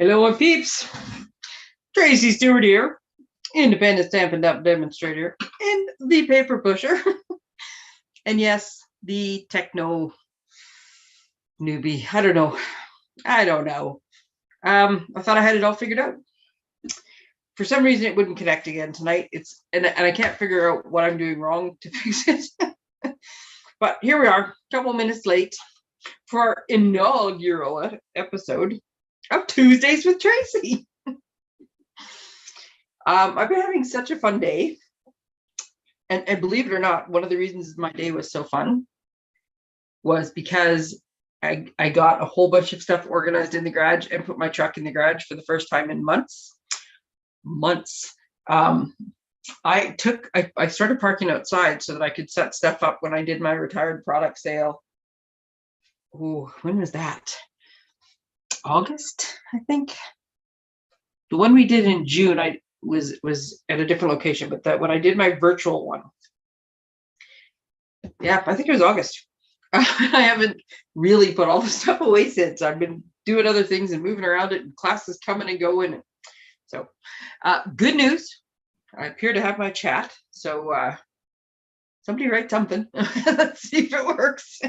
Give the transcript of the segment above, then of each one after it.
Hello, peeps. Tracey Stewart here, independent Stampin' Demonstrator, and the paper pusher. And yes, the techno newbie. I don't know. I thought I had it all figured out. For some reason, it wouldn't connect again tonight. And I can't figure out what I'm doing wrong to fix it. But here we are, a couple minutes late for our inaugural episode of Tuesdays with Tracey. I've been having such a fun day. And believe it or not, one of the reasons my day was so fun was because I got a whole bunch of stuff organized in the garage and put my truck in the garage for the first time in months. I started parking outside so that I could set stuff up when I did my retired product sale. Oh, when was that? August, I think. The one we did in June, I was at a different location, but when I did my virtual one, yeah, I think it was August. I haven't really put all the stuff away since. I've been doing other things and moving around it, and classes coming and going. So good news, I appear to have my chat. So somebody write something. Let's see if it works.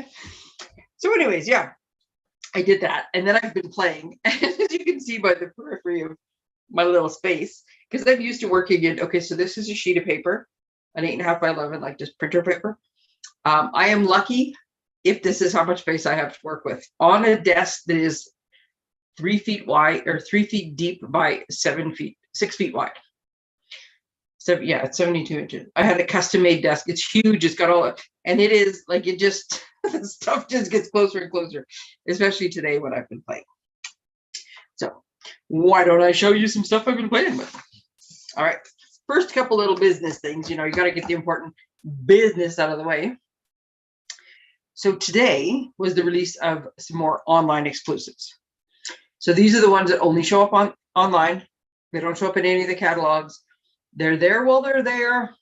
So anyways, yeah, I did that. And then I've been playing. And as you can see by the periphery of my little space, because I'm used to working in, okay, so this is a sheet of paper, an 8.5 by 11, like just printer paper. I am lucky if this is how much space I have to work with on a desk that is 3 feet wide or 3 feet deep by 6 feet wide. So yeah, it's 72 inches. I had a custom made desk. It's huge. It's got all, and it is like, it just, the stuff just gets closer and closer, especially today when I've been playing. So why don't I show you some stuff I've been playing with? All right, first couple little business things. You got to get the important business out of the way. So today was the release of some more online exclusives. So these are the ones that only show up online. They don't show up in any of the catalogs. They're there while they're there.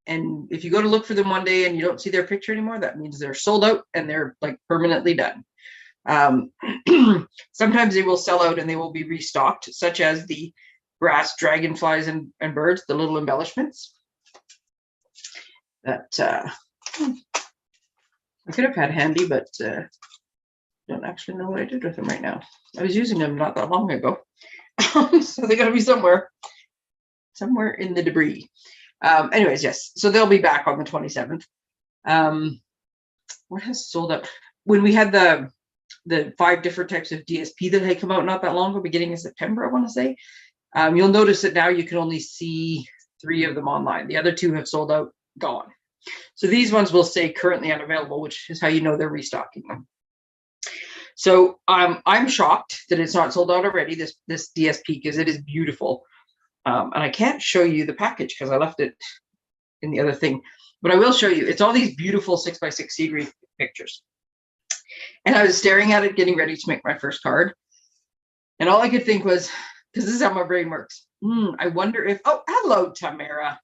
And if you go to look for them one day and you don't see their picture anymore, that means they're sold out and they're like permanently done. Sometimes they will sell out and they will be restocked, such as the brass dragonflies and birds, the little embellishments that I could have had handy, but don't actually know what I did with them right now. I was using them not that long ago. So they got to be somewhere in the debris. Anyways, yes, so they'll be back on the 27th. What has sold out? When we had the 5 different types of DSP that had come out not that long ago, beginning of September, I want to say, you'll notice that now you can only see 3 of them online. The other 2 have sold out, gone. So these ones will say currently unavailable, which is how you know they're restocking them. So I'm shocked that it's not sold out already, this DSP, because it is beautiful. And I can't show you the package because I left it in the other thing, but I will show you. It's all these beautiful 6x6 seed wreath pictures. And I was staring at it, getting ready to make my first card. And all I could think was, because this is how my brain works. I wonder if, oh, hello, Tamara.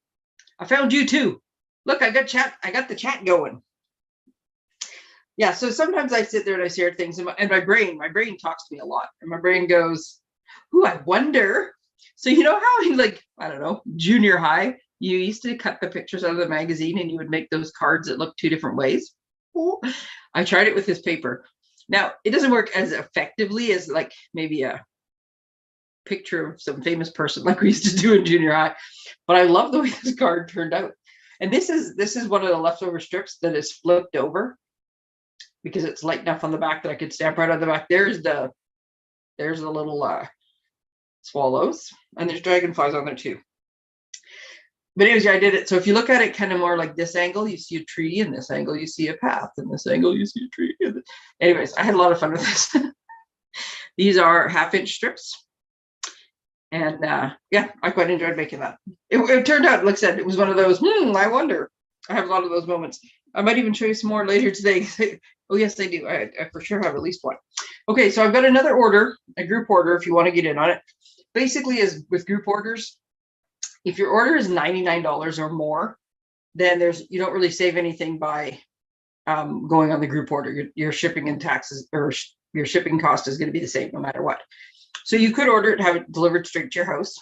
I found you too. Look, I got the chat going. Yeah, so sometimes I sit there and I stare at things, and my brain talks to me a lot. And my brain goes, ooh, I wonder. So you know how in, like, I don't know, junior high, you used to cut the pictures out of the magazine and you would make those cards that look 2 different ways? I tried it with this paper. Now, it doesn't work as effectively as like maybe a picture of some famous person like we used to do in junior high, but I love the way this card turned out. And this is one of the leftover strips that is flipped over because it's light enough on the back that I could stamp right on the back. There's the little swallows, and there's dragonflies on there too. But anyways, yeah, I did it. So if you look at it kind of more like this angle, you see a tree, and this angle you see a path, and this angle you see a tree. Anyways, I had a lot of fun with this. These are 1/2-inch strips. And yeah, I quite enjoyed making that. It turned out, like I said, it was one of those, I wonder. I have a lot of those moments. I might even show you some more later today. Oh, yes, I do. I for sure have at least one. Okay, so I've got another order, a group order, if you want to get in on it. Basically, as with group orders, if your order is $99 or more, then you don't really save anything by going on the group order. Your shipping and taxes, or your shipping cost is going to be the same no matter what. So you could order it and have it delivered straight to your house.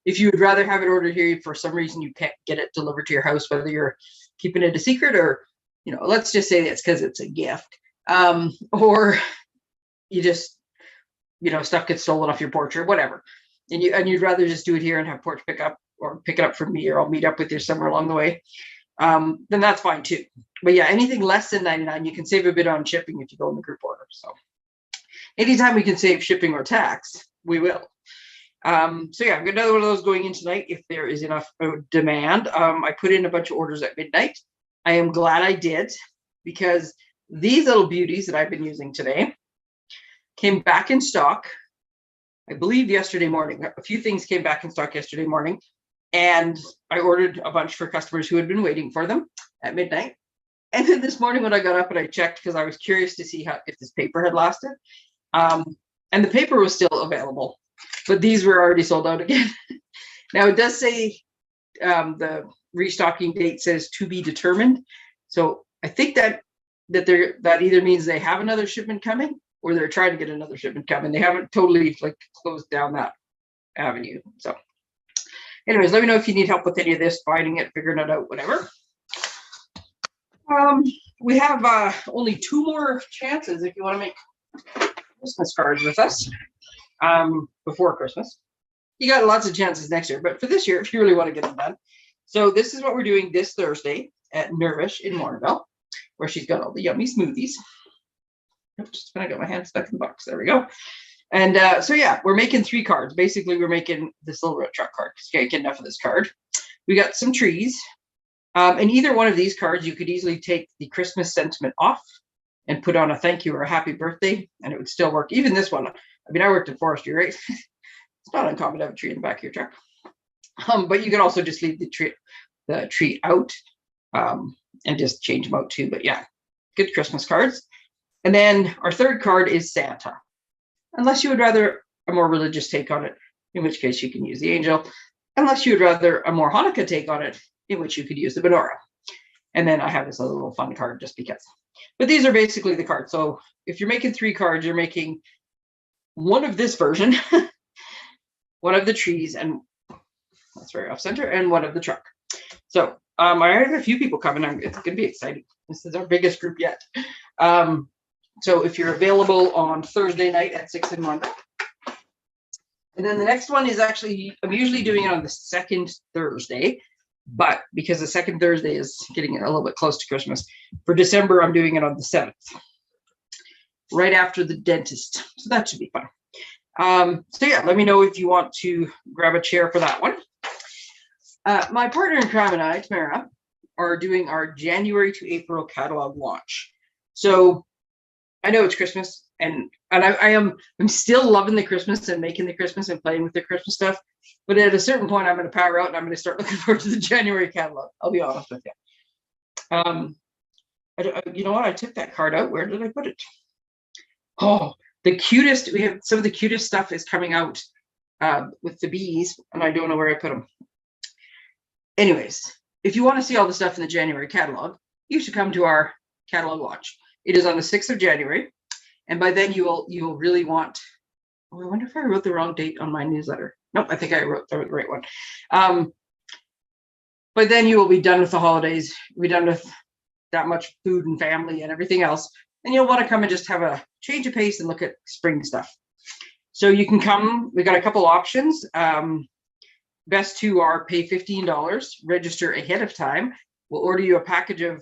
If you would rather have it ordered here, for some reason you can't get it delivered to your house, whether you're keeping it a secret or, let's just say it's because it's a gift, or you just, stuff gets stolen off your porch or whatever, and you'd rather just do it here and have porch pick up, or pick it up from me, or I'll meet up with you somewhere along the way, then that's fine too. But yeah, anything less than $99, you can save a bit on shipping if you go in the group order. So anytime we can save shipping or tax, we will. So yeah, I've got another one of those going in tonight if there is enough demand. I put in a bunch of orders at midnight. I am glad I did, because these little beauties that I've been using today came back in stock, I believe yesterday morning. A few things came back in stock yesterday morning, and I ordered a bunch for customers who had been waiting for them at midnight. And then this morning when I got up and I checked, because I was curious to see if this paper had lasted, and the paper was still available, but these were already sold out again. Now it does say the restocking date says to be determined. So I think that either means they have another shipment coming, or they're trying to get another shipment coming. They haven't totally closed down that avenue. So anyways, let me know if you need help with any of this, finding it, figuring it out, whatever. We have only 2 more chances if you want to make Christmas cards with us before Christmas. You got lots of chances next year, but for this year, if you really want to get them done. So this is what we're doing this Thursday at Nervish in Morinville, where she's got all the yummy smoothies. Oops, I got my hand stuck in the box. There we go. And so yeah, we're making 3 cards. Basically, we're making this little red truck card because you can't get enough of this card. We got some trees. And either one of these cards, you could easily take the Christmas sentiment off and put on a thank you or a happy birthday, and it would still work. Even this one, I mean, I worked in forestry, right? It's not uncommon to have a tree in the back of your truck. But you can also just leave the tree out and just change them out too. But yeah, good Christmas cards. And then our third card is Santa, unless you would rather a more religious take on it, in which case you can use the angel. Unless you would rather a more Hanukkah take on it, in which you could use the menorah. And then I have this other little fun card just because. But these are basically the cards. So if you're making 3 cards, you're making one of this version, one of the trees, and that's very off center, and one of the truck. So I already have a few people coming. It's going to be exciting. This is our biggest group yet. So if you're available on Thursday night at 6 in Morinville. And then the next one is actually, I'm usually doing it on the second Thursday, but because the second Thursday is getting a little bit close to Christmas, for December, I'm doing it on the 7th, right after the dentist. So that should be fun. So yeah, let me know if you want to grab a chair for that one. My partner in crime and I, Tamara, are doing our January to April catalog launch. So I know it's Christmas, and I'm still loving the Christmas and making the Christmas and playing with the Christmas stuff. But at a certain point, I'm going to power out and I'm going to start looking forward to the January catalog. I'll be honest with you. You know what? I took that card out. Where did I put it? Oh, the cutest. We have some of the cutest stuff is coming out with the bees, and I don't know where I put them. Anyways, if you want to see all the stuff in the January catalog, you should come to our catalog launch. It is on the 6th of January. And by then you will really want, oh, I wonder if I wrote the wrong date on my newsletter. Nope, I think I wrote the right one. But then you will be done with the holidays. Be done with that much food and family and everything else. And you'll want to come and just have a change of pace and look at spring stuff. So you can come, we got a couple options. Best 2 are pay $15, register ahead of time. We'll order you a package of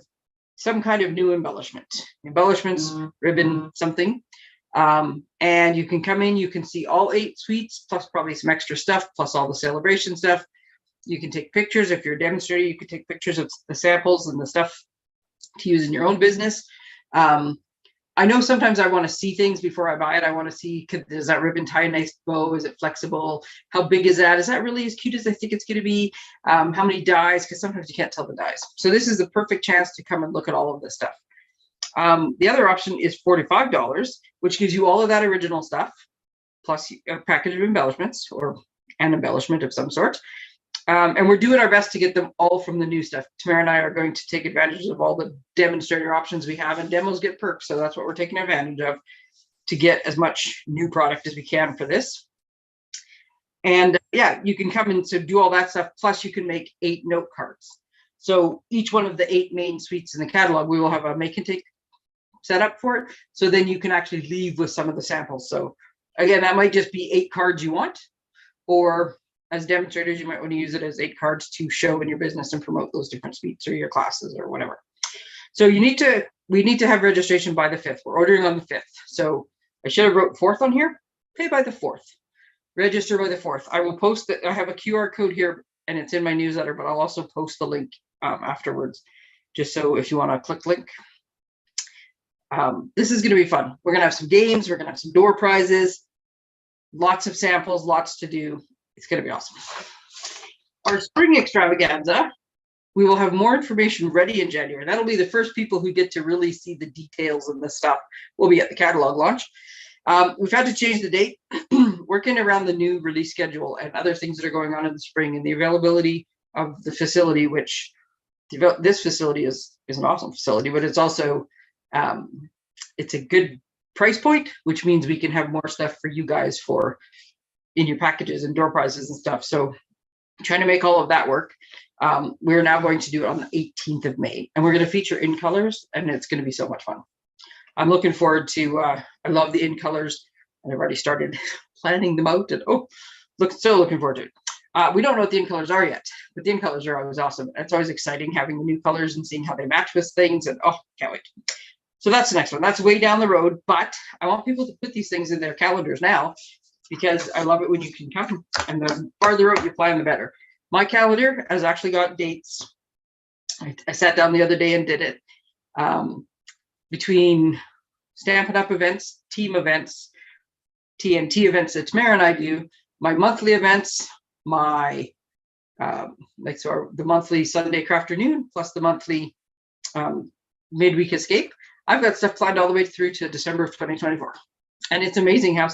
some kind of new embellishments, ribbon, something. And you can come in, you can see all 8 suites, plus probably some extra stuff, plus all the celebration stuff. You can take pictures. If you're a demonstrator, you can take pictures of the samples and the stuff to use in your own business. I know sometimes I want to see things before I buy it. I want to see, does that ribbon tie a nice bow? Is it flexible? How big is that? Is that really as cute as I think it's going to be? How many dies? Because sometimes you can't tell the dies. So this is the perfect chance to come and look at all of this stuff. The other option is $45, which gives you all of that original stuff, plus a package of embellishments or an embellishment of some sort. And we're doing our best to get them all from the new stuff. Tamara and I are going to take advantage of all the demonstrator options we have, and demos get perks. So that's what we're taking advantage of. to get as much new product as we can for this. And yeah, you can come and so do all that stuff. Plus you can make 8 note cards. So each one of the 8 main suites in the catalog, we will have a make and take set up for it. So then you can actually leave with some of the samples. So again, that might just be 8 cards you want, or as demonstrators, you might want to use it as 8 cards to show in your business and promote those different suites or your classes or whatever. So we need to have registration by the 5th. We're ordering on the 5th. So I should have wrote 4th on here. Pay by the 4th. Register by the 4th. I will post that. I have a QR code here and it's in my newsletter, but I'll also post the link afterwards, just so if you want to click link. This is going to be fun. We're going to have some games. We're going to have some door prizes, lots of samples, lots to do. It's going to be awesome. Our spring extravaganza, we will have more information ready in January. That'll be the first people who get to really see the details of this stuff. We'll be at the catalog launch. We've had to change the date, working around the new release schedule and other things that are going on in the spring, and the availability of the facility, which this facility is an awesome facility, but it's also it's a good price point, which means we can have more stuff for you guys for in your packages and door prizes and stuff. So trying to make all of that work. We're now going to do it on the 18th of May, and we're going to feature in colors, and it's going to be so much fun. I'm looking forward to, I love the in colors, and I've already started planning them out, and so looking forward to it. We don't know what the in colors are yet, but the in colors are always awesome. It's always exciting having the new colors and seeing how they match with things, and can't wait. So that's the next one. That's way down the road, but I want people to put these things in their calendars now, because I love it when you can come, and the farther out you plan, the better. My calendar has actually got dates. I sat down the other day and did it. Between Stampin' Up events, team events, TNT events that Tamara and I do, my monthly events, my the monthly Sunday Crafternoon plus the monthly midweek escape. I've got stuff planned all the way through to December of 2024, and it's amazing how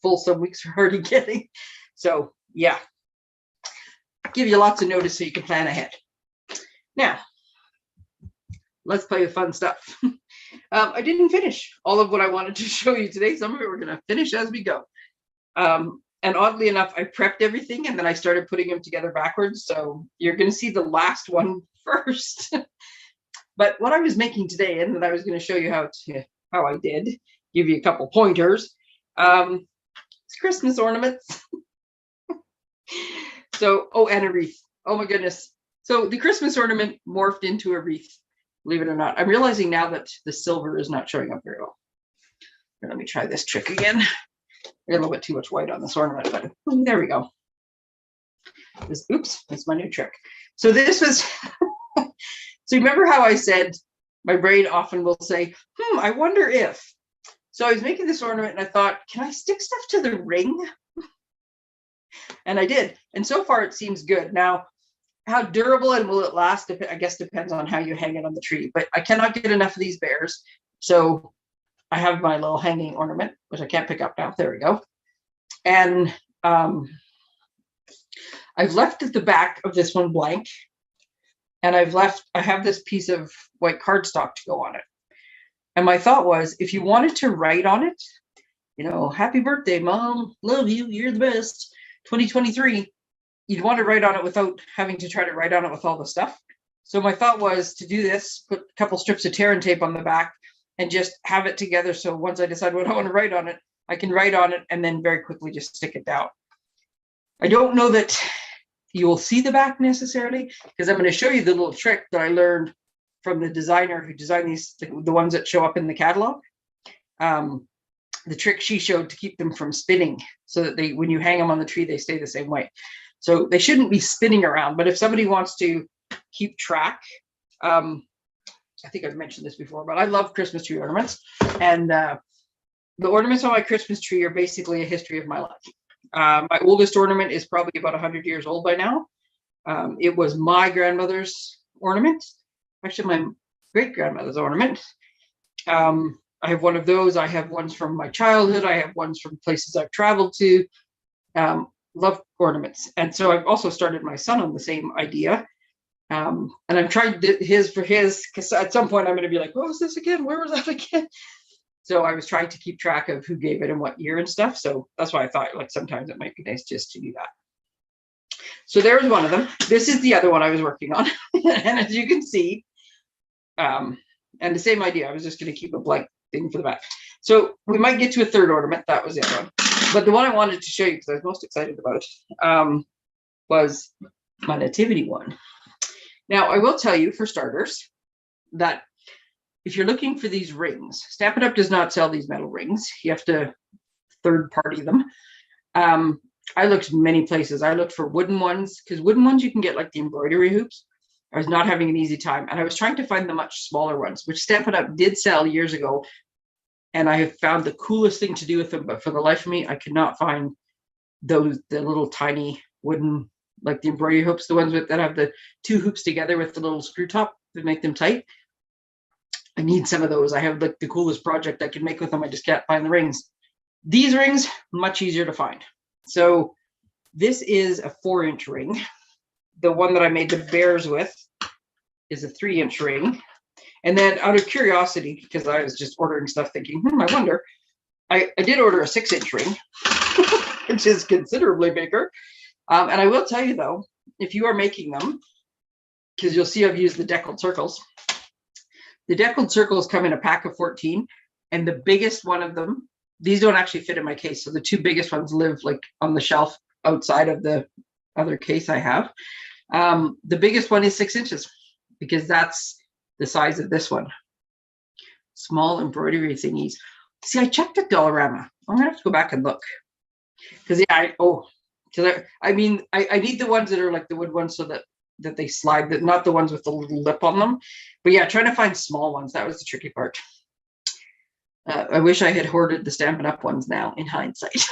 full some weeks are already getting. So yeah, give you lots of notice so you can plan ahead. Now, let's play with fun stuff. I didn't finish all of what I wanted to show you today. Some of it we're going to finish as we go. And oddly enough, I prepped everything and then I started putting them together backwards. So you're going to see the last one first. But what I was making today, and that I was going to show you how I did, give you a couple pointers. It's Christmas ornaments. So, and a wreath. Oh my goodness. So the Christmas ornament morphed into a wreath, believe it or not. I'm realizing now that the silver is not showing up very well. Here, let me try this trick again. I got a little bit too much white on this ornament, but there we go. Oops, that's my new trick. So this was, so remember how I said my brain often will say, I wonder if. So I was making this ornament and I thought, can I stick stuff to the ring? And I did. And so far it seems good. Now, how durable and will it last? I guess depends on how you hang it on the tree. But I cannot get enough of these bears. So I have my little hanging ornament, which I can't pick up now. There we go. And I've left at the back of this one blank. And I have this piece of white cardstock to go on it. And my thought was, if you wanted to write on it, happy birthday, Mom, love you, you're the best, 2023, you'd want to write on it without having to try to write on it with all the stuff. So my thought was to do this, put a couple strips of tear and tape on the back and just have it together. So once I decide what I want to write on it, I can write on it and then very quickly just stick it down. I don't know that you will see the back necessarily, because I'm going to show you the little trick that I learned from the designer who designed these, the ones that show up in the catalog. The trick she showed to keep them from spinning so that when you hang them on the tree, they stay the same way. So they shouldn't be spinning around, but if somebody wants to keep track, I think I've mentioned this before, but I love Christmas tree ornaments. And the ornaments on my Christmas tree are basically a history of my life. My oldest ornament is probably about 100 years old by now. It was my grandmother's ornament, actually my great-grandmother's ornament. I have one of those. I have ones from my childhood. I have ones from places I've traveled to. Love ornaments. And so I've also started my son on the same idea. And I'm trying his for his, because at some point I'm going to be like, what was this again? Where was that again? So I was trying to keep track of who gave it and what year and stuff. So that's why I thought like sometimes it might be nice just to do that. So there's one of them. This is the other one I was working on. And as you can see, and the same idea, I was just going to keep a blank thing for the back. So we might get to a third ornament. That was the other one. But the one I wanted to show you because I was most excited about was my nativity one. Now, I will tell you for starters that if you're looking for these rings, Stampin' Up! Does not sell these metal rings. You have to third party them. I looked many places. I looked for wooden ones because wooden ones you can get like the embroidery hoops. I was not having an easy time, and I was trying to find the much smaller ones, which Stampin' Up! Did sell years ago. And I have found the coolest thing to do with them, but for the life of me, I could not find the little tiny wooden, like the embroidery hoops, the ones that have the two hoops together with the little screw top that make them tight. I need some of those. I have like the coolest project I can make with them. I just can't find the rings. These rings, much easier to find. So this is a 4-inch ring. The one that I made the bears with is a 3-inch ring. And then out of curiosity, because I was just ordering stuff thinking, I wonder, I did order a 6-inch ring, which is considerably bigger. And I will tell you though, if you are making them, because you'll see I've used the deckled circles. The deckled circles come in a pack of 14, and the biggest one of them, these don't actually fit in my case. So the two biggest ones live like on the shelf outside of the other case I have. The biggest one is 6 inches because that's the size of this one. Small embroidery thingies. See, I checked at Dollarama. I'm gonna have to go back and look. Because yeah, I mean, I need the ones that are like the wood ones so that they slide, that not the ones with the little lip on them. But yeah, trying to find small ones, that was the tricky part. I wish I had hoarded the Stampin' Up! Ones now, in hindsight.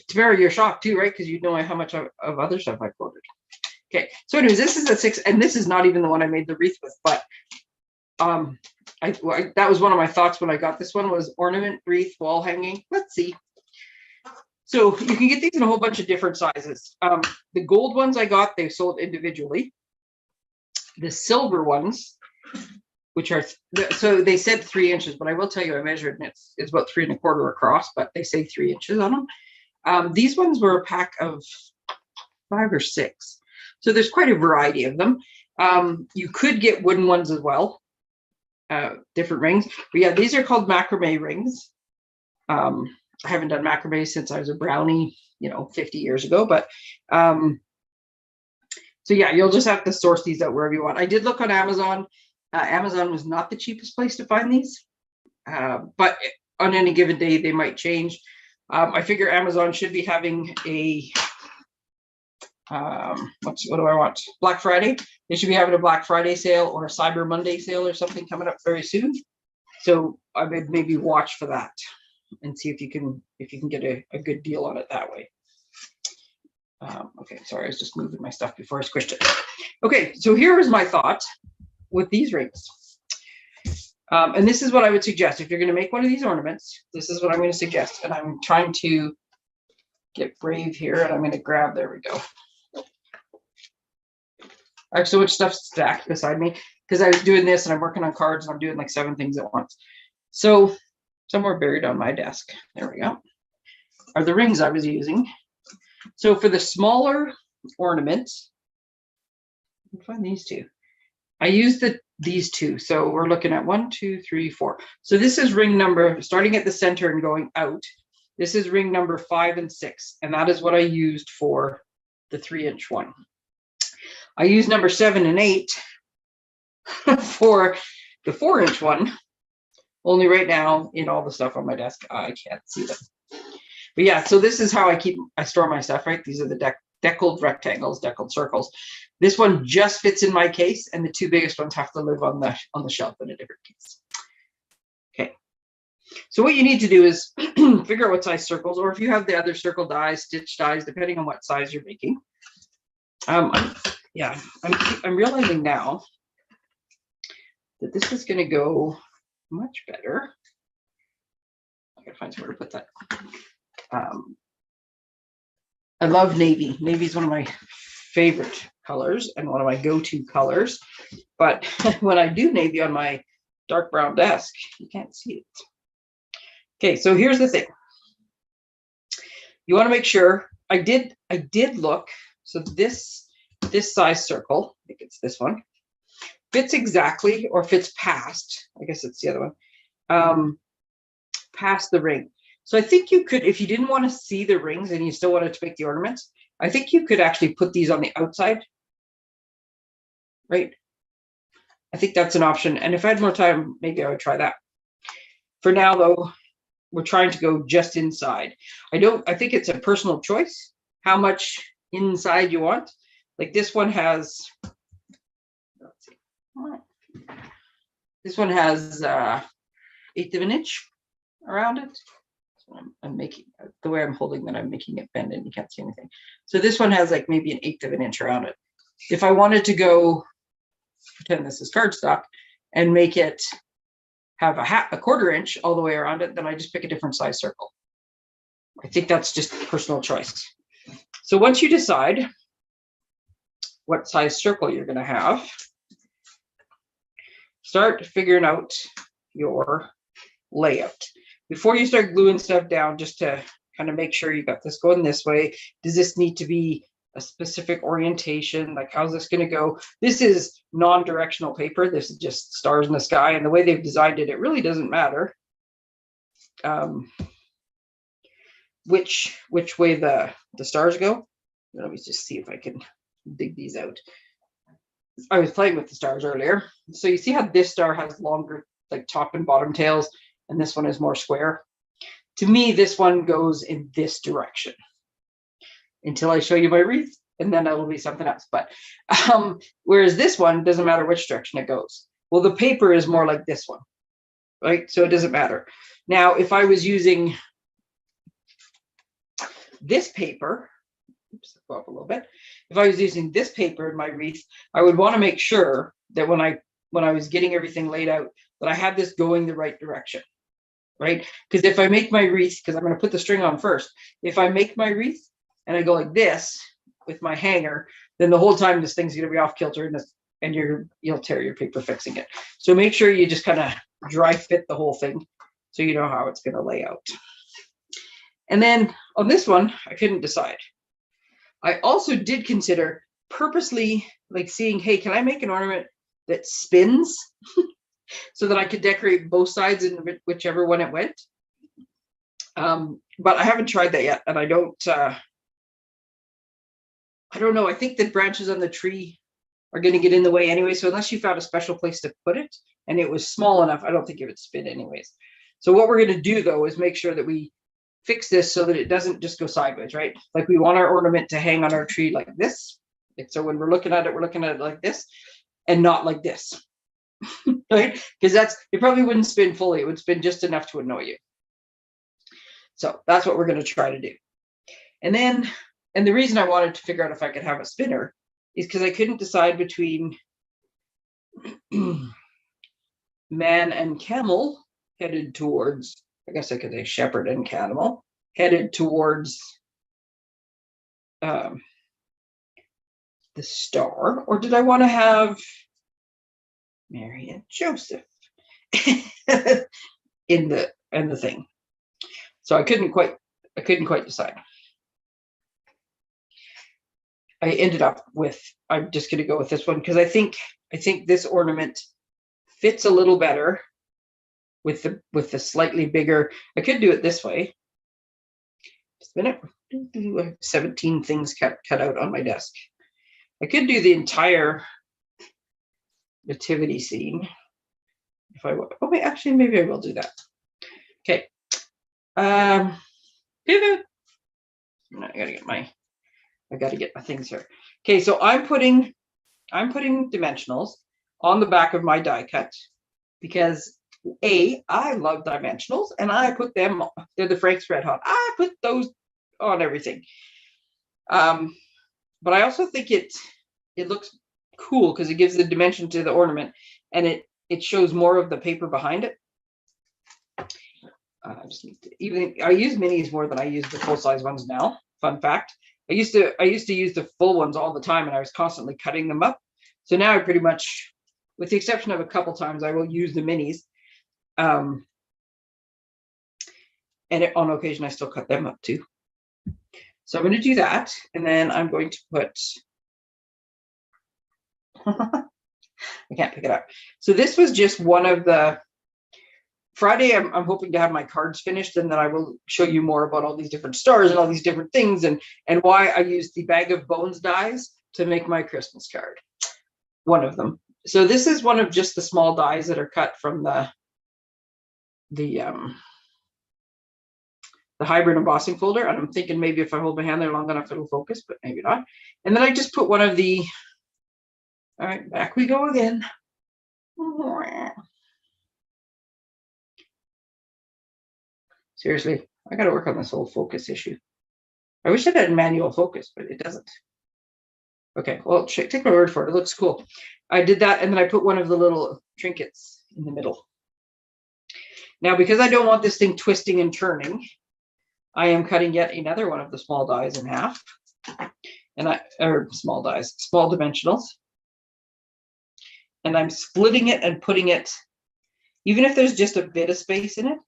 Tara, you're shocked too, right? Because you know how much of other stuff I've ordered. Okay, so anyways, this is a 6, and this is not even the one I made the wreath with, but that was one of my thoughts when I got this one, was ornament, wreath, wall hanging. Let's see. So you can get these in a whole bunch of different sizes. The gold ones I got, they sold individually. The silver ones, which are, so they said 3 inches, but I will tell you, I measured and it's about 3 1/4 across, but they say 3 inches on them. These ones were a pack of 5 or 6. So there's quite a variety of them. You could get wooden ones as well, different rings. But yeah, these are called macrame rings. I haven't done macrame since I was a brownie, 50 years ago. But so yeah, you'll just have to source these out wherever you want. I did look on Amazon. Amazon was not the cheapest place to find these, but on any given day they might change. I figure Amazon should be having a what do I want? Black Friday. They should be having a Black Friday sale or a Cyber Monday sale or something coming up very soon. So I would maybe watch for that and see if you can get a good deal on it that way. Okay, sorry, I was just moving my stuff before I squished it. Okay, so here is my thought with these rings. And this is what I would suggest. If you're going to make one of these ornaments, this is what I'm going to suggest. And I'm trying to get brave here, and I'm going to grab, there we go. I have so much stuff stacked beside me because I was doing this and I'm working on cards and I'm doing like 7 things at once. So somewhere buried on my desk, there we go, are the rings I was using. So for the smaller ornaments, I can find these two. I used these two. So we're looking at 1, 2, 3, 4. So this is ring number, starting at the center and going out. This is ring number 5 and 6. And that is what I used for the 3-inch one. I used number 7 and 8 for the 4-inch one. Only right now in all the stuff on my desk, I can't see them. But yeah, so this is how I store my stuff, right? These are the deckled rectangles, deckled circles. This one just fits in my case, and the 2 biggest ones have to live on the shelf in a different case. Okay. So what you need to do is figure out what size circles, or if you have the other circle dies, stitch dies, depending on what size you're making. I'm realizing now that this is going to go much better. I gotta find somewhere to put that. I love navy. Navy is one of my favorite colors and one of my go-to colors. But when I do navy on my dark brown desk. You can't see it. Okay, so here's the thing. You want to make sure, I did look, so this size circle, I think it's this one, fits exactly, or fits past, I guess it's the other one, past the ring. So I think you could, if you didn't want to see the rings and you still wanted to make the ornaments, I think you could actually put these on the outside, right? I think that's an option. And if I had more time, maybe I would try that. For now, though, we're trying to go just inside. I think it's a personal choice how much inside you want. Like this one has, let's see, this one has 1/8 of an inch around it. So I'm making, the way I'm holding that, I'm making it bend and you can't see anything. So this one has like maybe 1/8 of an inch around it. If I wanted to go, pretend this is cardstock, and make it have a 1/4 inch all the way around it, then I just pick a different size circle. I think that's just personal choice. So once you decide what size circle you're going to have, start figuring out your layout. Before you start gluing stuff down, just to kind of make sure you got this going this way, does this need to be a specific orientation? Like, how's this going to go? This is non-directional paper. This is just stars in the sky, and the way they've designed it, it really doesn't matter which way the stars go. Let me just see if I can dig these out. I was playing with the stars earlier. So you see how this star has longer, like, top and bottom tails, and this one is more square. To me, this one goes in this direction until I show you my wreath, and then it'll be something else. But whereas this one doesn't matter which direction it goes. Well, the paper is more like this one, right? So it doesn't matter. Now, if I was using this paper, oops, go up a little bit. If I was using this paper in my wreath, I would want to make sure that when I was getting everything laid out, that I had this going the right direction, right? Because if I make my wreath, because I'm going to put the string on first, if I make my wreath and I go like this with my hanger, then the whole time this thing's going to be off kilter, and you'll tear your paper fixing it. So make sure you just kind of dry fit the whole thing so you know how it's going to lay out. And then on this one, I couldn't decide. I also did consider purposely, like, seeing, hey, can I make an ornament that spins so that I could decorate both sides in whichever one it went? But I haven't tried that yet, and I don't know. I think the branches on the tree are going to get in the way anyway. So unless you found a special place to put it and it was small enough, I don't think it would spin anyways. So what we're going to do, though, is make sure that we fix this so that it doesn't just go sideways, right? Like, we want our ornament to hang on our tree like this. So when we're looking at it like this and not like this, right? Because it probably wouldn't spin fully. It would spin just enough to annoy you. So that's what we're going to try to do. And the reason I wanted to figure out if I could have a spinner is because I couldn't decide between man and camel headed towards, I guess I could say shepherd and camel headed towards the star, or did I want to have Mary and Joseph in the thing? So I couldn't quite decide. I ended up with, I'm just going to go with this one because I think this ornament fits a little better with the slightly bigger. I could do it this way. Just a minute. I have 17 things cut out on my desk. I could do the entire nativity scene if I want. Oh, wait, actually, maybe I will do that. Okay. Pivot. I gotta get my things here. Okay, so I'm putting dimensionals on the back of my die cut because I love dimensionals, and I put them. They're the Frank's Red Hot. I put those on everything. But I also think it looks cool because it gives the dimension to the ornament, and it shows more of the paper behind it. I use minis more than I use the full size ones now. Fun fact. I used to use the full ones all the time, and I was constantly cutting them up. So now I pretty much with the exception of a couple times, I will use the minis. And on occasion, I still cut them up too. So I'm going to do that. And then I'm going to put, I can't pick it up. So this was just one of the, Friday, I'm hoping to have my cards finished, and then I will show you more about all these different stars and all these different things, and why I used the Bag of Bones dies to make my Christmas card. One of them. So this is one of just the small dies that are cut from the hybrid embossing folder. And I'm thinking maybe if I hold my hand there long enough, it'll focus, but maybe not. And then I just put one of the, all right, back we go again. Seriously, I got to work on this whole focus issue. I wish it had manual focus, but it doesn't. Okay, well, take my word for it. It looks cool. I did that, and then I put one of the little trinkets in the middle. Now, because I don't want this thing twisting and turning, I am cutting yet another one of the small dies in half. Small dies, small dimensionals. And I'm splitting it and putting it, even if there's just a bit of space in it,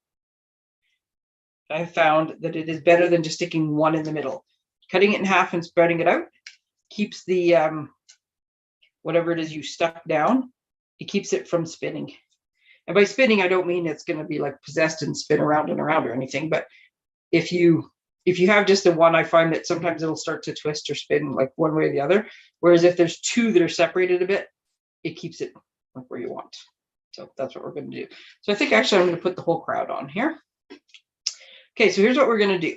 I found that it is better than just sticking one in the middle. Cutting it in half and spreading it out keeps the, whatever it is you stuck down, it keeps it from spinning. And by spinning, I don't mean it's going to be like possessed and spin around and around or anything, but if you have just the one, I find that sometimes it'll start to twist or spin like one way or the other. Whereas if there's two that are separated a bit, it keeps it like where you want. So that's what we're going to do. So I think actually I'm going to put the whole crowd on here. Okay, so here's what we're going to do.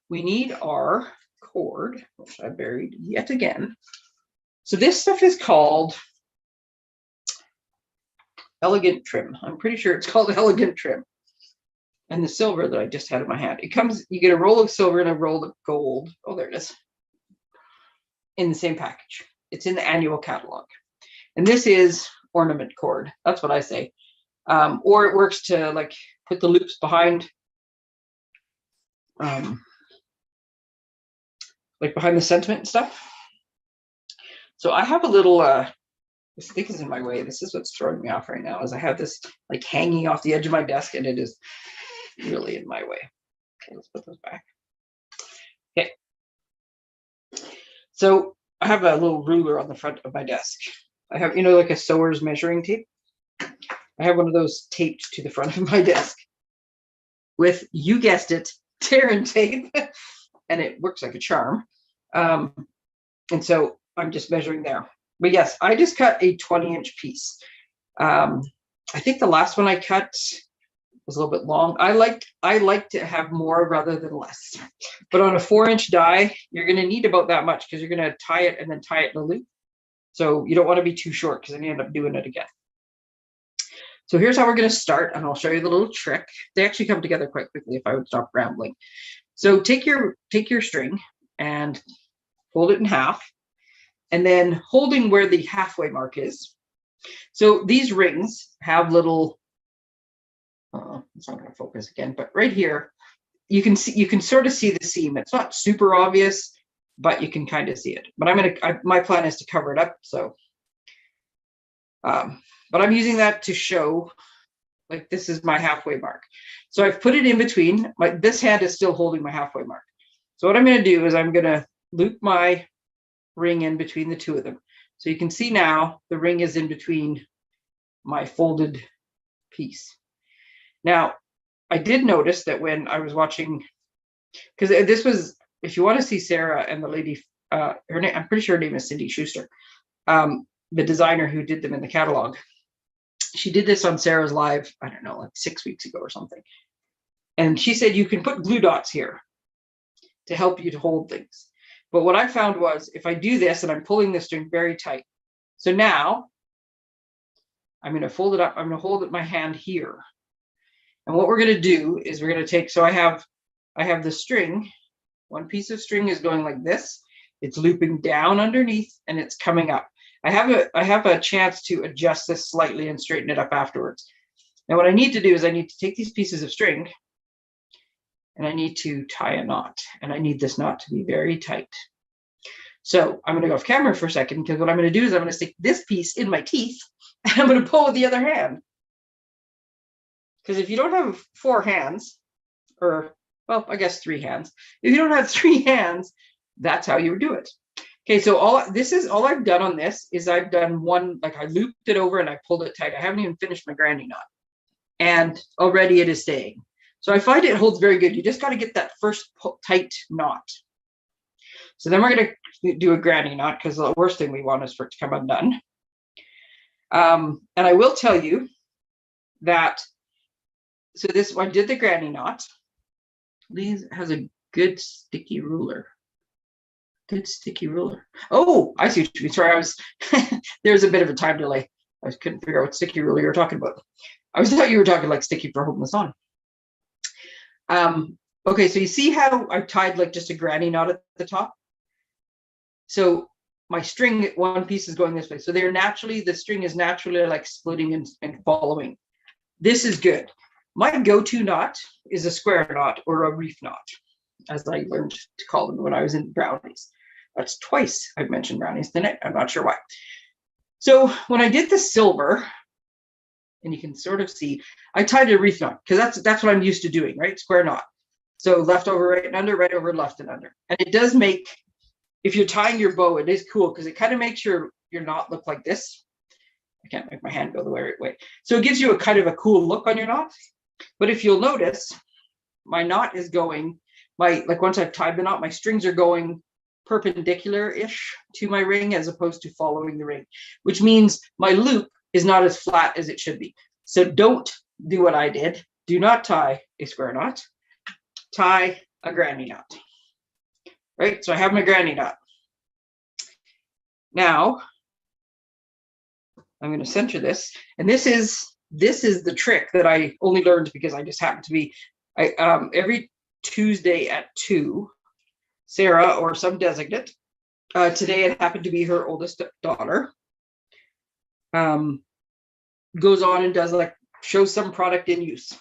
We need our cord, which I buried yet again. So this stuff is called Elegant Trim. I'm pretty sure it's called Elegant Trim. And the silver that I just had in my hand. It comes, you get a roll of silver and a roll of gold. Oh, there it is. In the same package. It's in the annual catalog. And this is ornament cord. That's what I say. Or it works to like put the loops behind like behind the sentiment and stuff. So I have a little, this thing is in my way. This is what's throwing me off right now, is I have this like hanging off the edge of my desk, and it is really in my way. Okay, let's put those back. Okay. So I have a little ruler on the front of my desk. I have, you know, like a sewer's measuring tape. I have one of those taped to the front of my desk with, you guessed it, tear tape, and it works like a charm. And so I'm just measuring there. But yes, I just cut a 20-inch piece. I think the last one I cut was a little bit long. I like to have more rather than less. But on a 4-inch die, you're going to need about that much, because you're going to tie it and then tie it in a loop. So you don't want to be too short, because then you end up doing it again. So here's how we're going to start, and I'll show you the little trick. They actually come together quite quickly if I would stop rambling. So take your string and fold it in half, and then holding where the halfway mark is. So these rings have little, it's not going to focus again, but right here, you can sort of see the seam. It's not super obvious, but you can kind of see it. But my plan is to cover it up. So, but I'm using that to show, like, this is my halfway mark. So I've put it in between. This hand is still holding my halfway mark. So what I'm going to do is I'm going to loop my ring in between the two of them. So you can see now the ring is in between my folded piece. Now, I did notice that when I was watching, because this was, if you want to see Sarah and the lady, her name, I'm pretty sure her name is Cindy Schuster, the designer who did them in the catalog. She did this on Sarah's live, I don't know, like 6 weeks ago or something. And she said you can put glue dots here to help you to hold things. But what I found was, if I do this and I'm pulling the string very tight, so now I'm going to fold it up, I'm going to hold it in my hand here. And what we're going to do is we're going to take, so I have the string, one piece of string is going like this, it's looping down underneath and it's coming up. I have a chance to adjust this slightly and straighten it up afterwards. Now what I need to do is I need to take these pieces of string and I need to tie a knot, and I need this knot to be very tight. So I'm going to go off camera for a second, because what I'm going to do is I'm going to stick this piece in my teeth And I'm going to pull with the other hand. Because if you don't have 4 hands, or, well, I guess 3 hands. If you don't have 3 hands, that's how you would do it. Okay, so all I've done on this is I've done one, like I looped it over and I pulled it tight. I haven't even finished my granny knot. And already it is staying. So I find it holds very good. You just got to get that first tight knot. So then we're going to do a granny knot, because the worst thing we want is for it to come undone. And I will tell you that, so this one did the granny knot. Liz has a good sticky ruler. Good sticky ruler. Oh, I see what you mean. Sorry, there's a bit of a time delay. I couldn't figure out what sticky ruler you were talking about. I thought you were talking like sticky for holding this on. Okay, so you see how I tied like just a granny knot at the top? So my string, one piece is going this way. So the string is naturally like splitting and following. This is good. My go-to knot is a square knot or a reef knot, as I learned to call them when I was in brownies. That's twice I've mentioned brownies tonight. I'm not sure why. So when I did the silver, and you can sort of see, I tied a reef knot, because that's what I'm used to doing, right? Square knot. So left over, right and under, right over, left and under. And it does make, if you're tying your bow, it is cool because it kind of makes your knot look like this. I can't make my hand go the right way. So it gives you a kind of a cool look on your knot. But if you'll notice, my knot is going, like once I've tied the knot, my strings are going perpendicular-ish to my ring as opposed to following the ring, which means my loop is not as flat as it should be. So don't do what I did. Do not tie a square knot. Tie a granny knot. Right? So I have my granny knot. Now I'm going to center this, and this is the trick that I only learned because I just happened to be every Tuesday at 2, Sarah or some designate. Today it happened to be her oldest daughter. Goes on and does shows some product in use.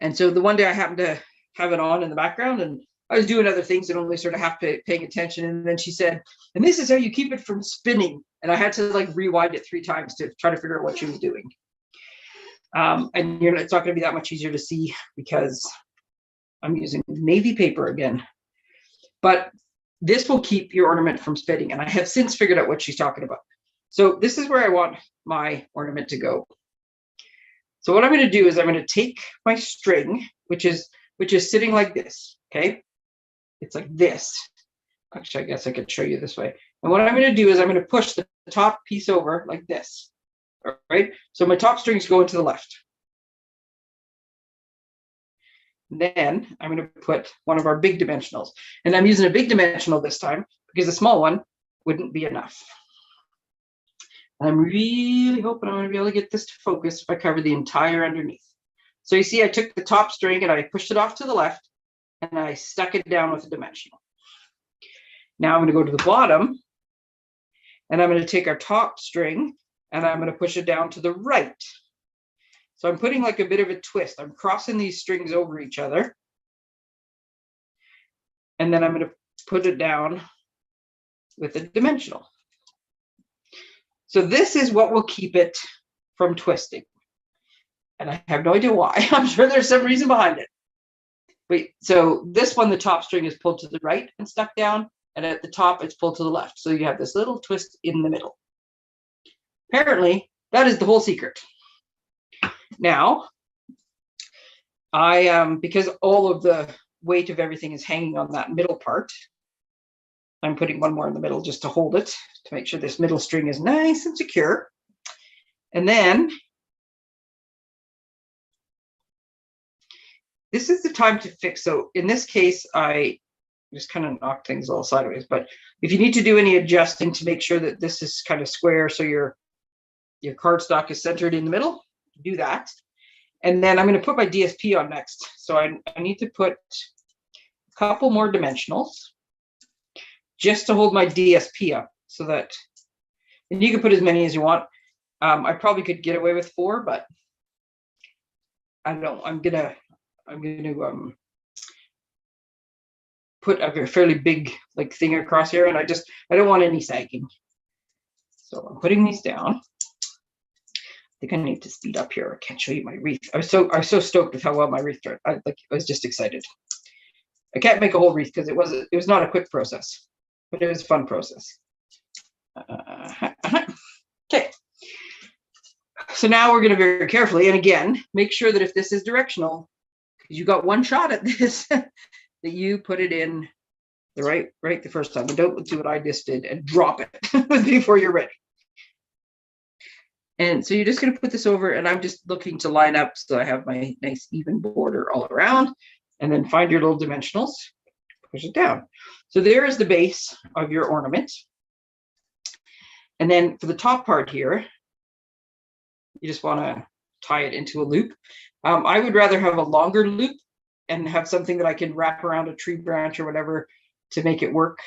And so the one day I happened to have it on in the background, and I was doing other things and only sort of paying attention. And then she said, and this is how you keep it from spinning. And I had to rewind it 3 times to try to figure out what she was doing. And it's not going to be that much easier to see because I'm using navy paper again. But this will keep your ornament from spinning. And I have since figured out what she's talking about. So this is where I want my ornament to go. So what I'm going to do is I'm going to take my string, which is sitting like this. Okay. It's like this. Actually, I guess I could show you this way. And what I'm going to do is I'm going to push the top piece over like this. All right. So my top strings go into the left. Then I'm going to put one of our big dimensionals. And I'm using a big dimensional this time because a small one wouldn't be enough. And I'm really hoping I'm going to be able to get this to focus if I cover the entire underneath. So you see, I took the top string and I pushed it off to the left and I stuck it down with a dimensional. Now I'm going to go to the bottom and I'm going to take our top string and I'm going to push it down to the right. So I'm putting a bit of a twist. I'm crossing these strings over each other. And then I'm going to put it down with a dimensional. So this is what will keep it from twisting. And I have no idea why. I'm sure there's some reason behind it. Wait, so this one, the top string is pulled to the right and stuck down. And at the top, it's pulled to the left. So you have this little twist in the middle. Apparently, that is the whole secret. Now, because all of the weight of everything is hanging on that middle part, I'm putting one more in the middle just to hold it, to make sure this middle string is nice and secure. And then this is the time to fix. So in this case, I just kind of knock things all sideways. But if you need to do any adjusting to make sure that this is kind of square so your cardstock is centered in the middle, do that. And then I'm going to put my DSP on next. So I need to put a couple more dimensionals just to hold my DSP up so that, and you can put as many as you want. I probably could get away with 4, but I don't. I'm gonna put a fairly big thing across here, and I don't want any sagging. So I'm putting these down. think I need to speed up here. I can't show you my wreath. I was so stoked with how well my wreath turned. I was just excited. I can't make a whole wreath because it was not a quick process, but it was a fun process. Okay. So now we're going to very carefully, and again, make sure that if this is directional, because you got one shot at this, that you put it in the right the first time. And don't do what I just did and drop it before you're ready. And so you're just going to put this over, and I'm just looking to line up so I have my nice even border all around, and then find your little dimensionals, push it down. So there is the base of your ornament. And then for the top part here, you just want to tie it into a loop. I would rather have a longer loop and have something that I can wrap around a tree branch or whatever to make it work.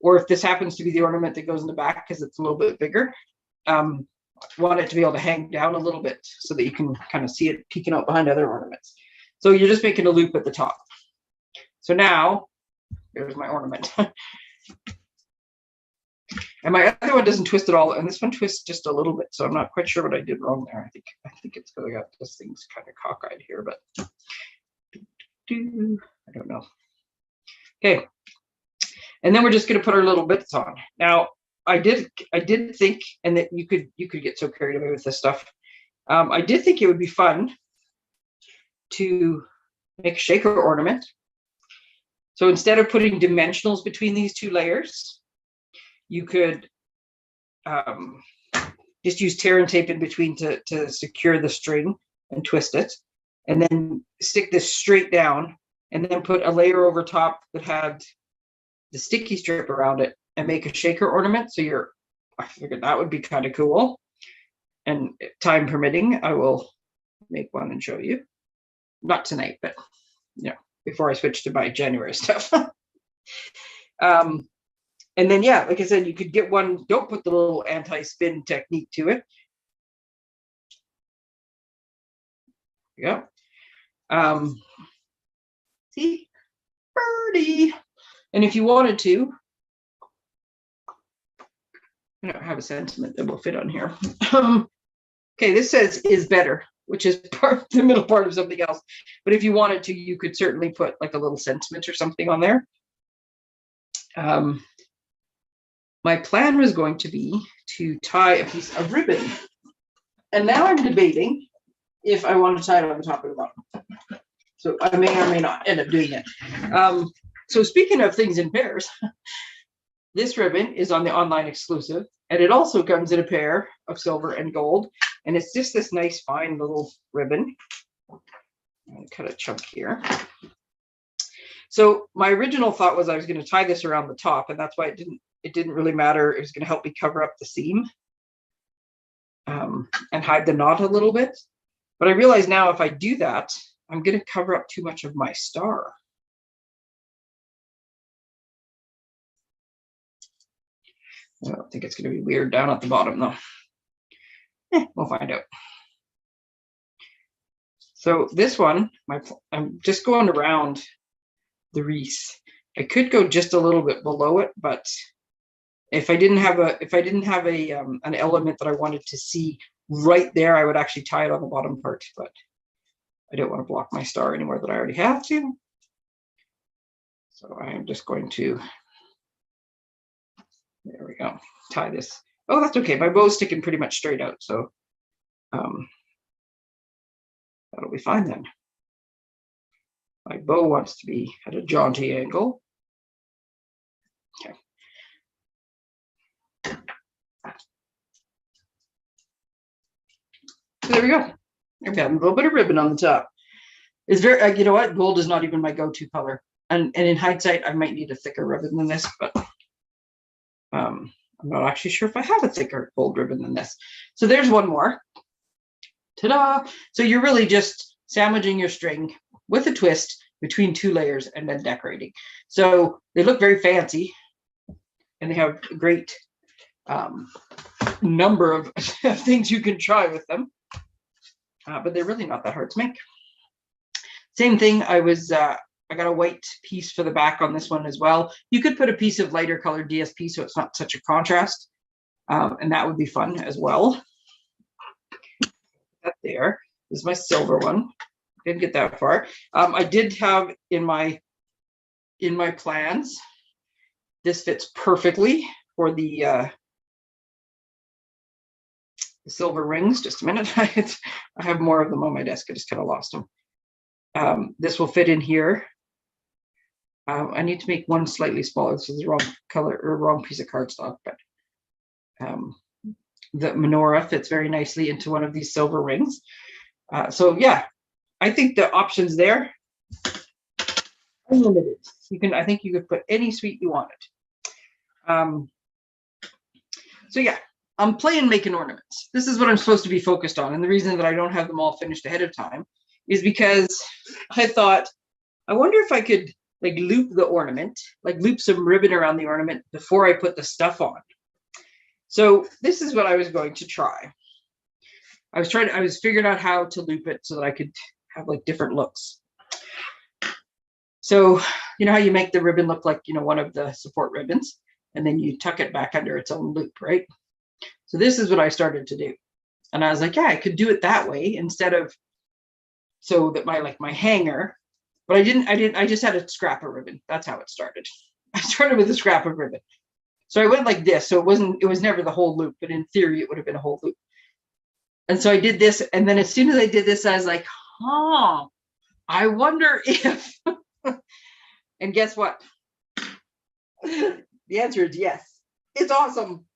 Or if this happens to be the ornament that goes in the back because it's a little bit bigger, want it to be able to hang down a little bit so that you can kind of see it peeking out behind other ornaments. So you're just making a loop at the top. So now, there's my ornament. And my other one doesn't twist at all, and this one twists just a little bit, so I'm not quite sure what I did wrong there. I think it's because I got this thing's kind of cockeyed here, but I don't know. Okay, and then we're just going to put our little bits on. Now, I did think, and that you could get so carried away with this stuff. I did think it would be fun to make a shaker ornament. So instead of putting dimensionals between these two layers, you could just use tear and tape in between to secure the string and twist it, and then stick this straight down, and then put a layer over top that had the sticky strip around it and make a shaker ornament. So I figured that would be kind of cool. And time permitting, I will make one and show you. Not tonight, but before I switch to my January stuff. And then, yeah, like I said, you could get one. Don't put the little anti-spin technique to it. Yeah. See, birdie. And if you wanted to, I don't have a sentiment that will fit on here. Okay, this says is better, which is the middle part of something else. But if you wanted to, you could certainly put like a little sentiment or something on there. My plan was going to be to tie a piece of ribbon. And now I'm debating if I want to tie it on the top or the bottom. So I may or may not end up doing it. So speaking of things in pairs, this ribbon is on the online exclusive, and it also comes in a pair of silver and gold. And it's just this nice, fine little ribbon. I'm going to cut a chunk here. So my original thought was I was going to tie this around the top, and that's why it didn't really matter. It was going to help me cover up the seam and hide the knot a little bit. But I realize now if I do that, I'm going to cover up too much of my star. I don't think it's going to be weird down at the bottom, though. We'll find out. So this one, I'm just going around the wreath. I could go just a little bit below it, but if I didn't have an element that I wanted to see right there, I would actually tie it on the bottom part. But I don't want to block my star anymore that I already have to. So I am just going to. There we go. Tie this. Oh, that's okay. My bow's sticking pretty much straight out, so that'll be fine then. My bow wants to be at a jaunty angle. Okay. So there we go. I've got a little bit of ribbon on the top. It's very, you know what? Gold is not even my go-to color. And in hindsight, I might need a thicker ribbon than this, but I'm not actually sure if I have a thicker gold ribbon than this. So there's one more. Ta-da! So you're really just sandwiching your string with a twist between two layers and then decorating. So they look very fancy, and they have a great number of things you can try with them, but they're really not that hard to make. Same thing, I got a white piece for the back on this one as well. You could put a piece of lighter colored DSP so it's not such a contrast, and that would be fun as well. that there. This is my silver one. Didn't get that far. I did have in my plans, this fits perfectly for the silver rings. Just a minute. I have more of them on my desk. I just kind of lost them. This will fit in here. I need to make one slightly smaller. This is the wrong color or wrong piece of cardstock, but the menorah fits very nicely into one of these silver rings. So yeah, I think the options there are unlimited. I think you could put any suite you wanted. So yeah, I'm playing making ornaments. This is what I'm supposed to be focused on. And the reason that I don't have them all finished ahead of time is because I thought, I wonder if I could like loop the ornament, like loop some ribbon around the ornament before I put the stuff on. So this is what I was going to try. I was figuring out how to loop it so that I could have like different looks. So you know how you make the ribbon look like, you know, one of the support ribbons, and then you tuck it back under its own loop, right? So this is what I started to do. And I was like, yeah, I could do it that way instead of so that my hanger, but I just had a scrap of ribbon. That's how it started. I started with a scrap of ribbon. So I went like this. So it was never the whole loop, but in theory, it would have been a whole loop. And so I did this. And then as soon as I did this, I was like, huh, I wonder if, and guess what? The answer is yes. It's awesome.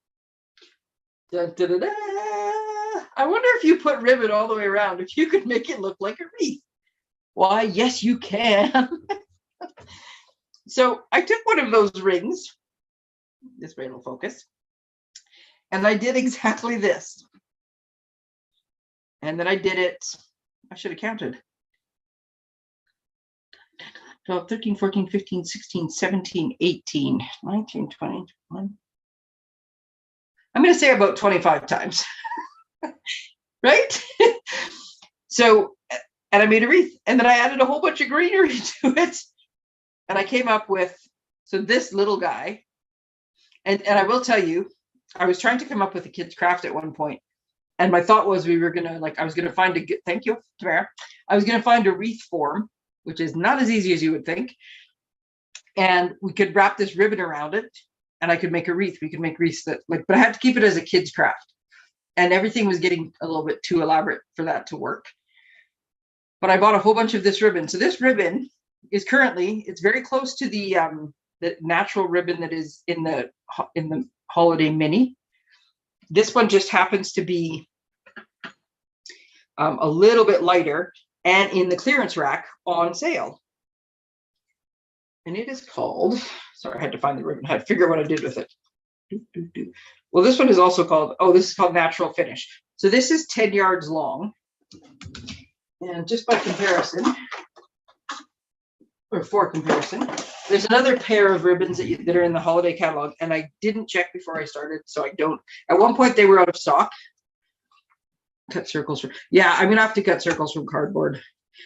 Da, da, da, da. I wonder if you put ribbon all the way around, if you could make it look like a wreath. Why, yes, you can. So I took one of those rings. This way will focus. And I did exactly this. And then I did it, I should have counted. 12, 13, 14, 15, 16, 17, 18, 19, 20, 21. I'm going to say about 25 times. Right? So, and I made a wreath. And then I added a whole bunch of greenery to it. And I came up with, so this little guy, and I will tell you, I was trying to come up with a kid's craft at one point. And my thought was we were going to, like, I was going to find a good, thank you, Tamara. I was going to find a wreath form, which is not as easy as you would think. And we could wrap this ribbon around it and I could make a wreath. We could make wreaths that, like, but I had to keep it as a kid's craft. And everything was getting a little bit too elaborate for that to work. But I bought a whole bunch of this ribbon. So this ribbon is currently, it's very close to the natural ribbon that is in the holiday mini. This one just happens to be a little bit lighter and in the clearance rack on sale. And it is called, sorry, I had to find the ribbon. I had to figure out what I did with it. Well, this one is also called, this is called Natural Finish. So this is 10 yards long. And just by comparison, or for comparison, there's another pair of ribbons that are in the holiday catalog, and I didn't check before I started, so I don't. At one point, they were out of stock. Cut circles from, yeah, I'm gonna have to cut circles from cardboard.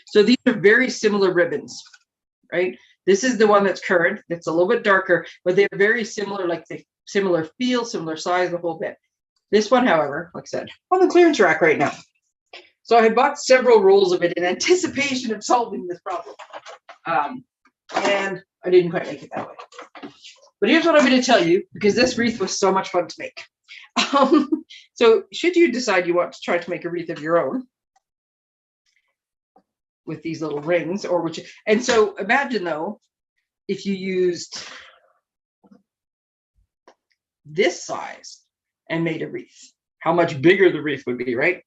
So these are very similar ribbons, right? This is the one that's current. It's a little bit darker, but they're very similar, like the similar feel, similar size, the whole bit. This one, however, like I said, on the clearance rack right now. So I bought several rolls of it in anticipation of solving this problem. And I didn't quite make it that way. But here's what I'm going to tell you, because this wreath was so much fun to make. So should you decide you want to try to make a wreath of your own with these little rings, or which, and so imagine though, if you used this size and made a wreath, how much bigger the wreath would be, right?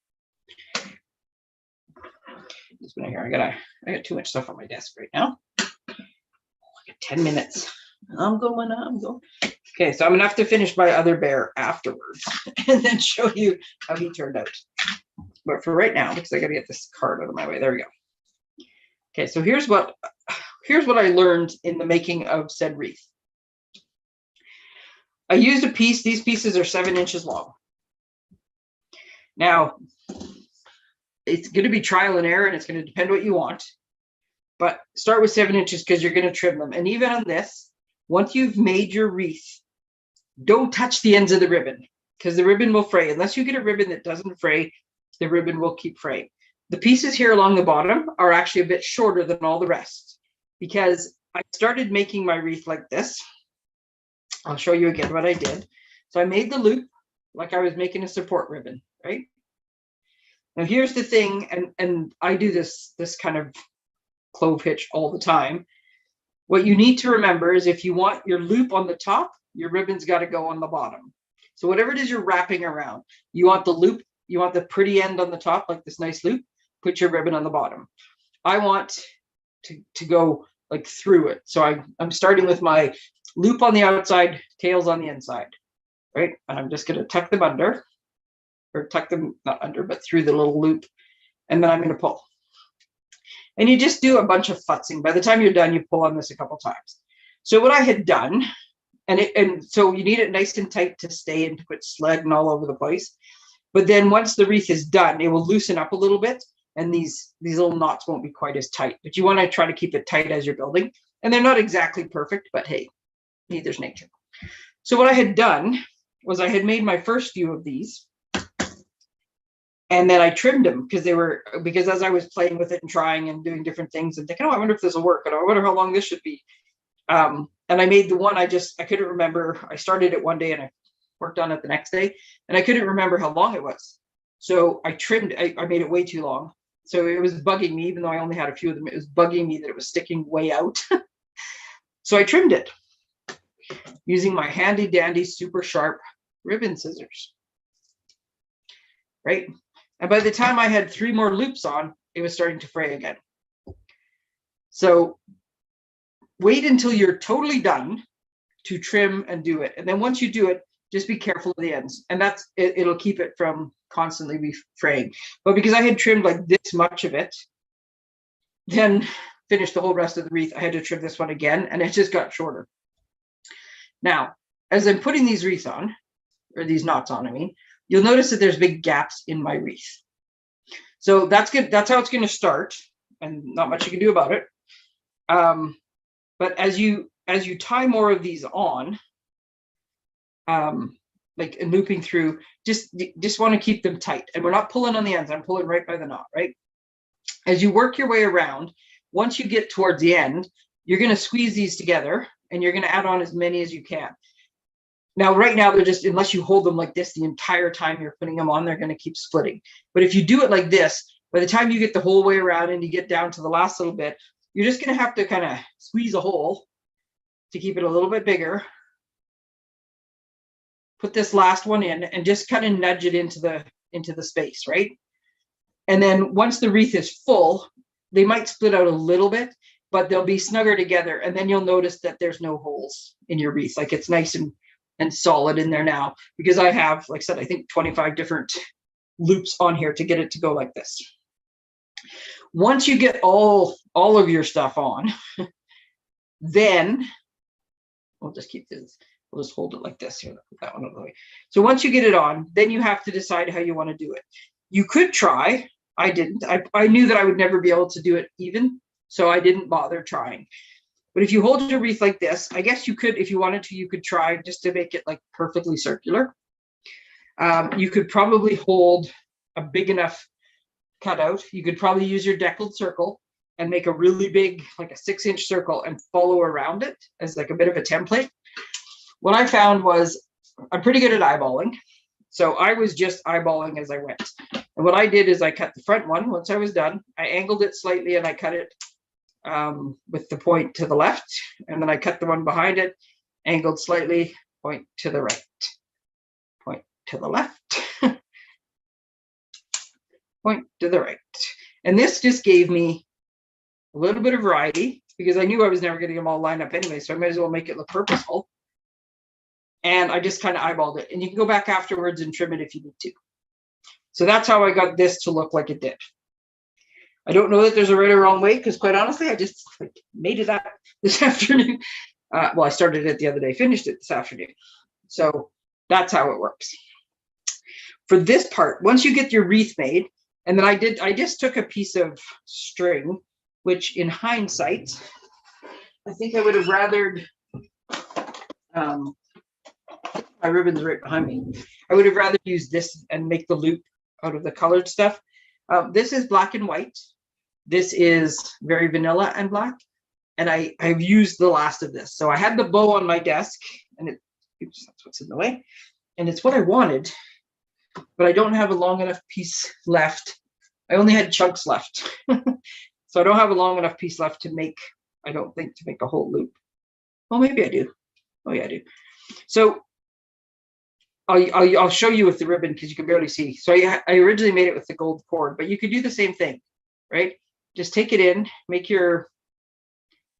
Just here, I got too much stuff on my desk right now. I got 10 minutes. I'm going. Okay, so I'm gonna have to finish my other bear afterwards and then show you how he turned out. But for right now, because I gotta get this card out of my way. There we go. Okay, so here's what I learned in the making of said wreath. I used a piece. These pieces are 7 inches long. Now, it's going to be trial and error, and it's going to depend what you want. But start with 7 inches because you're going to trim them. And even on this, once you've made your wreath, don't touch the ends of the ribbon because the ribbon will fray. Unless you get a ribbon that doesn't fray, the ribbon will keep fraying. The pieces here along the bottom are actually a bit shorter than all the rest because I started making my wreath like this. I'll show you again what I did. So I made the loop like I was making a support ribbon, right? Now here's the thing, and I do this kind of clove hitch all the time. What you need to remember is if you want your loop on the top, your ribbon's got to go on the bottom. So whatever it is you're wrapping around, you want the loop, you want the pretty end on the top, like this nice loop, put your ribbon on the bottom. I want to go like through it. So I'm starting with my loop on the outside, tails on the inside, right? And I'm just going to tuck them under, or tuck them not under, but through the little loop. And then I'm going to pull. And you just do a bunch of futzing. By the time you're done, you pull on this a couple times. So what I had done, and so you need it nice and tight to stay and to quit sledding all over the place. But then once the wreath is done, it will loosen up a little bit, and these little knots won't be quite as tight. But you want to try to keep it tight as you're building. And they're not exactly perfect, but hey, neither's nature. So what I had done was I had made my first few of these. And then I trimmed them because as I was playing with it and trying and doing different things and thinking, oh, I wonder if this will work. And I wonder how long this should be. And I made the one I couldn't remember. I started it one day and I worked on it the next day. And I couldn't remember how long it was. So I trimmed, I made it way too long. So it was bugging me, even though I only had a few of them, it was bugging me that it was sticking way out. So I trimmed it using my handy dandy, super sharp ribbon scissors. Right? And by the time I had 3 more loops on, it was starting to fray again. So wait until you're totally done to trim and do it. And then once you do it, just be careful of the ends. And that's it, it'll keep it from constantly fraying. But because I had trimmed like this much of it, then finished the whole rest of the wreath, I had to trim this one again, and it just got shorter. Now, as I'm putting these wreaths on, or these knots on, I mean, you'll notice that there's big gaps in my wreath. So that's good. That's how it's going to start, and not much you can do about it. But as you tie more of these on, like and looping through, just want to keep them tight. And we're not pulling on the ends. I'm pulling right by the knot, right? As you work your way around, once you get towards the end, you're going to squeeze these together, and you're going to add on as many as you can. Now, right now, they're just, unless you hold them like this the entire time you're putting them on, they're going to keep splitting. But if you do it like this, by the time you get the whole way around and you get down to the last little bit, you're just going to have to kind of squeeze a hole to keep it a little bit bigger. Put this last one in and just kind of nudge it into the space, right? And then once the wreath is full, they might split out a little bit, but they'll be snugger together. And then you'll notice that there's no holes in your wreath. Like it's nice and solid in there now, because I have, like I said, I think 25 different loops on here to get it to go like this. Once you get all of your stuff on, then we'll just keep this, we'll just hold it like this here. Put that one out of the way. So once you get it on, then you have to decide how you want to do it. You could try. I didn't. I knew that I would never be able to do it even, so I didn't bother trying. But if you hold your wreath like this, I guess you could, if you wanted to, you could try just to make it like perfectly circular. You could probably hold a big enough cutout. You could probably use your deckled circle and make a really big, like a 6-inch circle, and follow around it as like a bit of a template. What I found was I'm pretty good at eyeballing. So I was just eyeballing as I went. And what I did is I cut the front one. Once I was done, I angled it slightly and I cut it with the point to the left, and then I cut the one behind it, angled slightly, point to the right, point to the left, point to the right. And this just gave me a little bit of variety, because I knew I was never getting them all lined up anyway, so I might as well make it look purposeful. And I just kind of eyeballed it, and you can go back afterwards and trim it if you need to. So that's how I got this to look like it did. I don't know that there's a right or wrong way, because quite honestly, I just made it up this afternoon. Well, I started it the other day, finished it this afternoon. So that's how it works. For this part, once you get your wreath made, and then I just took a piece of string, which in hindsight, I think I would have rathered, my ribbon's right behind me. I would have rather used this and make the loop out of the colored stuff. This is black and white. This is very vanilla and black. And I've used the last of this. So I had the bow on my desk, and oops, that's what's in the way. And it's what I wanted, but I don't have a long enough piece left. I only had chunks left. So I don't have a long enough piece left to make, I don't think, to make a whole loop. Well, maybe I do. Oh yeah, I do. So I'll show you with the ribbon because you can barely see. So I originally made it with the gold cord, but you could do the same thing, right? Just take it in, make your,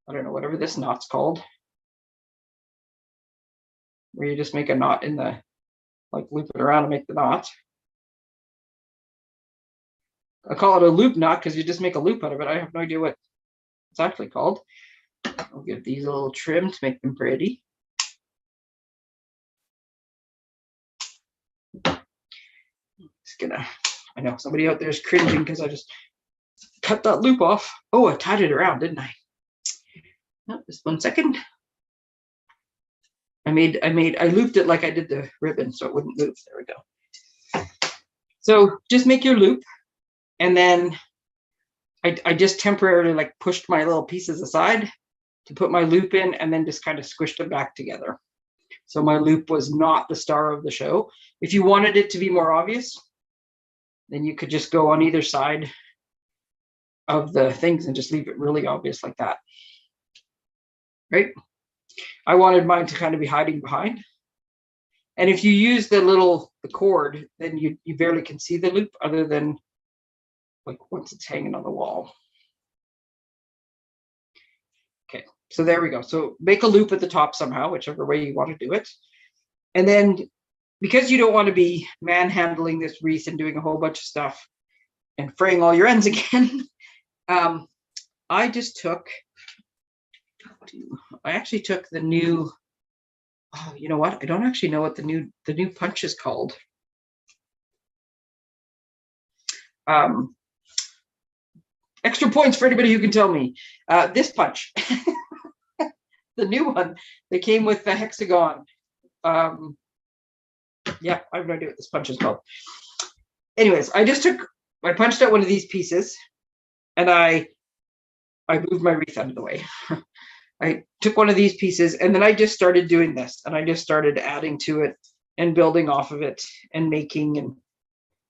I don't know, whatever this knot's called, where you just make a knot in the, like loop it around and make the knot. I call it a loop knot because you just make a loop out of it. I have no idea what it's actually called. I'll give these a little trim to make them pretty. Just gonna, I know somebody out there is cringing because I just cut that loop off. Oh, I tied it around, didn't I? Oh, just 1 second. I looped it like I did the ribbon so it wouldn't move. There we go. So just make your loop, and then I just temporarily like pushed my little pieces aside to put my loop in, and then just kind of squished them back together. So my loop was not the star of the show. If you wanted it to be more obvious, then you could just go on either side of the things and just leave it really obvious like that. Right? I wanted mine to kind of be hiding behind. And if you use the cord, then you barely can see the loop other than like once it's hanging on the wall. Okay, so there we go. So make a loop at the top somehow, whichever way you want to do it. And then because you don't want to be manhandling this wreath and doing a whole bunch of stuff and fraying all your ends again, I just took, I actually took the new, oh, you know what? I don't actually know what the new punch is called. Extra points for anybody who can tell me. This punch, the new one that came with the hexagon. Yeah, I have no idea what this punch is called. Anyways, I punched out one of these pieces, and I moved my wreath out of the way. I took one of these pieces, and then I just started doing this, and I just started adding to it and building off of it and making,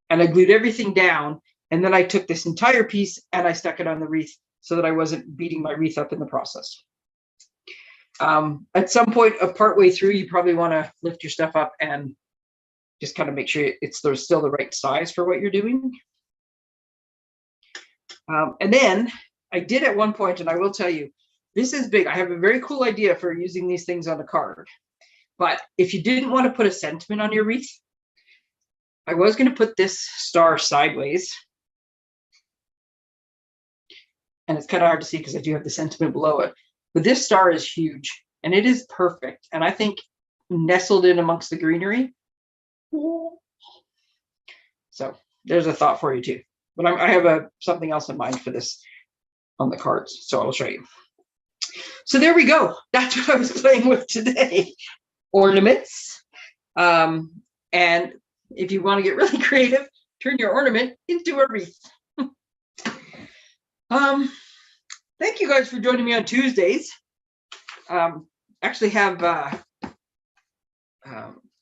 and I glued everything down. And then I took this entire piece and I stuck it on the wreath so that I wasn't beating my wreath up in the process. At some point of partway through, you probably want to lift your stuff up and just kind of make sure there's still the right size for what you're doing. And then I did at one point, and I will tell you, this is big. I have a very cool idea for using these things on a card. But if you didn't want to put a sentiment on your wreath, I was going to put this star sideways. And it's kind of hard to see because I do have the sentiment below it. But this star is huge, and it is perfect. And I think nestled in amongst the greenery. So there's a thought for you too. But I have something else in mind for this on the cards, so I'll show you. So there we go. That's what I was playing with today. Ornaments. And if you want to get really creative, turn your ornament into a wreath. Thank you guys for joining me on Tuesdays. Actually have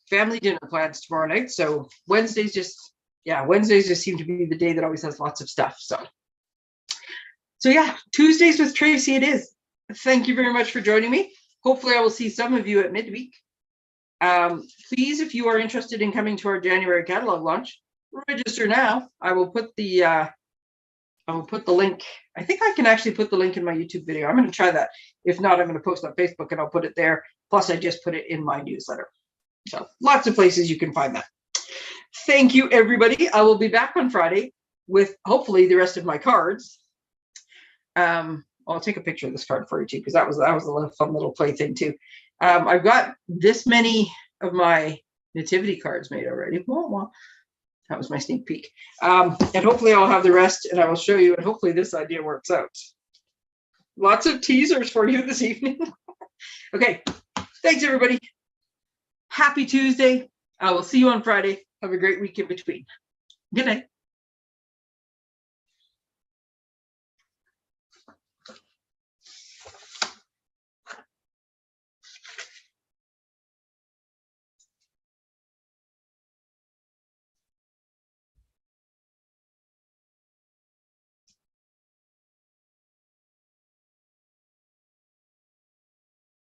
family dinner plans tomorrow night. So Wednesdays just seem to be the day that always has lots of stuff. So yeah, Tuesdays with Tracey it is. Thank you very much for joining me. Hopefully I will see some of you at midweek. Please, if you are interested in coming to our January catalog launch, register now. I will put the link. I think I can actually put the link in my YouTube video. I'm going to try that. If not, I'm going to post on Facebook and I'll put it there. Plus, I just put it in my newsletter. So lots of places you can find that. Thank you, everybody. I will be back on Friday with hopefully the rest of my cards. I'll take a picture of this card for you too, because that was a fun little play thing too. I've got this many of my nativity cards made already. Well, that was my sneak peek. And hopefully I'll have the rest and I will show you, and hopefully this idea works out. Lots of teasers for you this evening. Okay, thanks everybody. Happy Tuesday. I will see you on Friday. Have a great week in between. Good night.